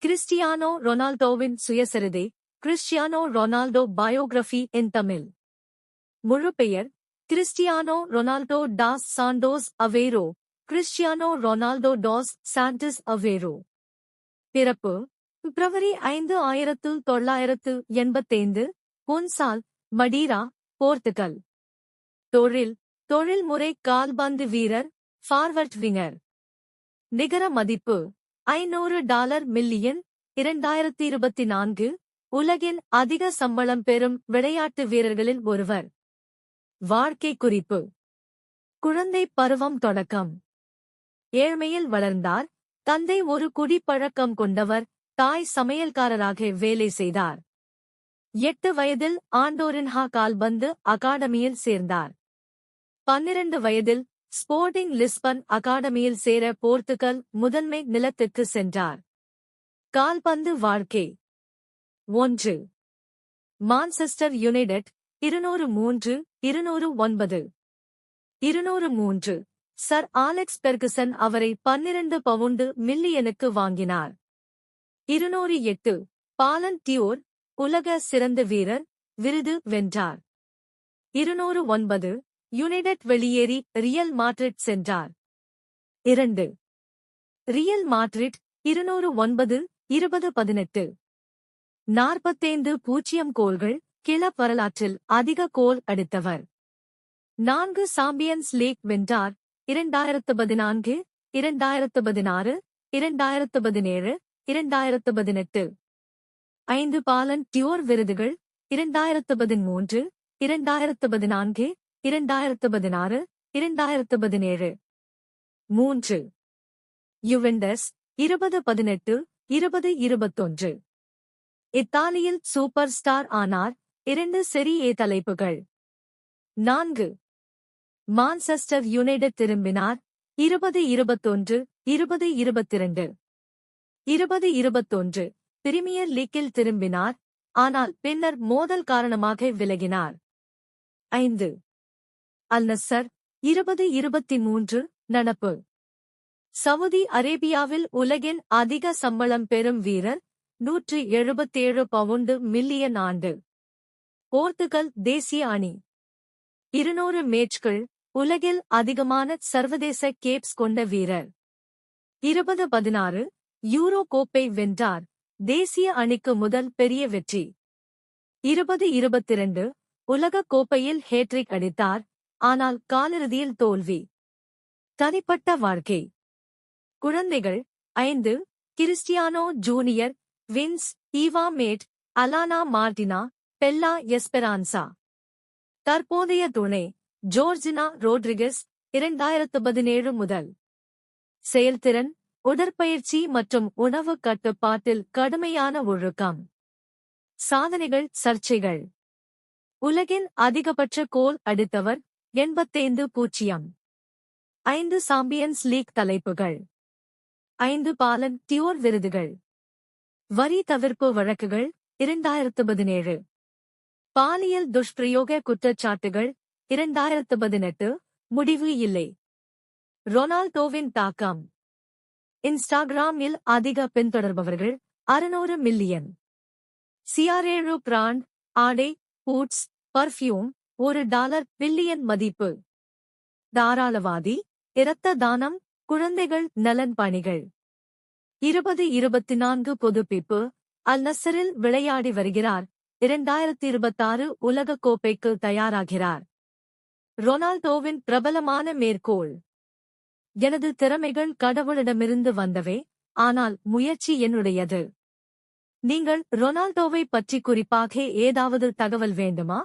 Cristiano ரொனால்டோவின் சுயசரிதை Cristiano Ronaldo biography in Tamil. முழு பெயர் Cristiano Ronaldo dos Santos Aveiro. Cristiano Ronaldo dos Santos Aveiro. பிறப்பு பிப்ரவரி 5, 1985, பொன்சால், மடீரா, போர்த்துகல். தொழில்முறை கால்பந்து வீரர், ஃபார்வர்ட் விங்கர். நிகர மதிப்பு $500 மில்லியன். 2024 உலகின் அதிக சம்பளம் பெறும் விளையாட்டு வீரர்களில் ஒருவர். வாழ்க்கை குறிப்பு. குழந்தை பருவம் தொடக்கம். ஏழ்மையில் வளர்ந்தார். தந்தை ஒரு குடிப்பழக்கம் கொண்டவர். தாய் சமையல்காரராக வேலை செய்தார். 8 வயதில் ஆண்டோரின்ஹா கால்பந்து அகாடமியில் சேர்ந்தார். 12 வயதில் ஸ்போர்ட்டிங் லிஸ்பன் அகாடமியில் சேர போர்த்துகல் முதன்மை நிலத்துக்கு சென்றார். கால்பந்து வாழ்க்கை. 1. Manchester United 203, 209. 203 sir Alex Ferguson அவரை 12 பவுண்டு மில்லியனுக்கு வாங்கினார். 208 பாலன் டியோர் உலக சிறந்த வீரர் விருது வென்றார். 209 யுனைடெட் வெளியேறி ரியல் மாட்ரிட் சென்றார். 2. Real Madrid 209, 2018. 45 கோல்கள். கிளப் வரலாற்றில் அதிக கோல் அடித்தவர். 4 சாம்பியன்ஸ் லீக் வென்றார். 2014, 2016, 2017, 2018. 5 பாலன் டியோர் விருதுகள். 2013, 2014, 2016, 2017. 3. யுவெண்டஸ் 2018, 2021. இத்தாலியில் சூப்பர் ஸ்டார் ஆனார். 2 செரி ஏ தலைப்புகள். 4. மான்செஸ்டர் யுனைடெட் திரும்பினார். 2021, 2022. 2021 பிரீமியர் லீக்கில் திரும்பினார். ஆனால் பின்னர் மோதல் காரணமாக விலகினார். 5. அல் நஸ்ஸர் 2023 நடப்பு. சவுதி அரேபியாவில் உலகின் அதிக சம்பளம் பெறும் வீரர். 177 பவுண்டு மில்லியன் ஆண்டு. போர்த்துகல் தேசிய அணி. 200 மேட்ச்கள். உலகில் அதிகமான சர்வதேச கேப்ஸ் கொண்ட வீரர். 2016 யூரோ கோப்பை வென்றார். தேசிய அணிக்கு முதல் பெரிய வெற்றி. 2022 உலக கோப்பையில் ஹேட்ரிக் அடித்தார். ஆனால் காலிறுதியில் தோல்வி. தனிப்பட்ட வாழ்க்கை. குழந்தைகள் 5. Cristiano junior, twins, Eva Mateo, Alana Martina, Bella Esperanza. தற்போதைய துணை ஜோர்ஜினா ரோட்ரிகஸ். 2017 முதல். செயல்திறன், உடற்பயிற்சி மற்றும் உணவு கட்டுப்பாட்டில் கடுமையான ஒழுக்கம். சாதனைகள் சர்ச்சைகள். உலகின் அதிகபட்ச கோல் அடித்தவர். 85. 5 சாம்பியன்ஸ் லீக் தலைப்புகள். 5 பாலன் டியோர் விருதுகள். வரி தவிர்ப்பு வழக்குகள். 2017. பாலியல் துஷ்பிரயோக குற்றச்சாட்டுகள். 2018 முடிவு இல்லை. ரொனால்டோவின் தாக்கம். இன்ஸ்டாகிராமில் அதிக பின்தொடர்பவர்கள் 600 மில்லியன். CR7 பிராண்ட் ஆடை, பூட்ஸ், பர்ஃப்யூம் $1 பில்லியன் மதிப்பு. தாராளவாதி, இரத்த தானம், குழந்தைகள் நலன் பணிகள். 2024 புதுப்பிப்பு. அல் நஸ்ஸரில் விளையாடி வருகிறார். 2026 உலகக் கோப்பைக்கு தயாராகிறார். ரொனால்டோவின் பிரபலமான மேற்கோள். எனது திறமைகள் கடவுளிடமிருந்து வந்தவை, ஆனால் முயற்சி என்னுடையது. நீங்கள் ரொனால்டோவை பற்றி குறிப்பாக ஏதாவது தகவல் வேண்டுமா?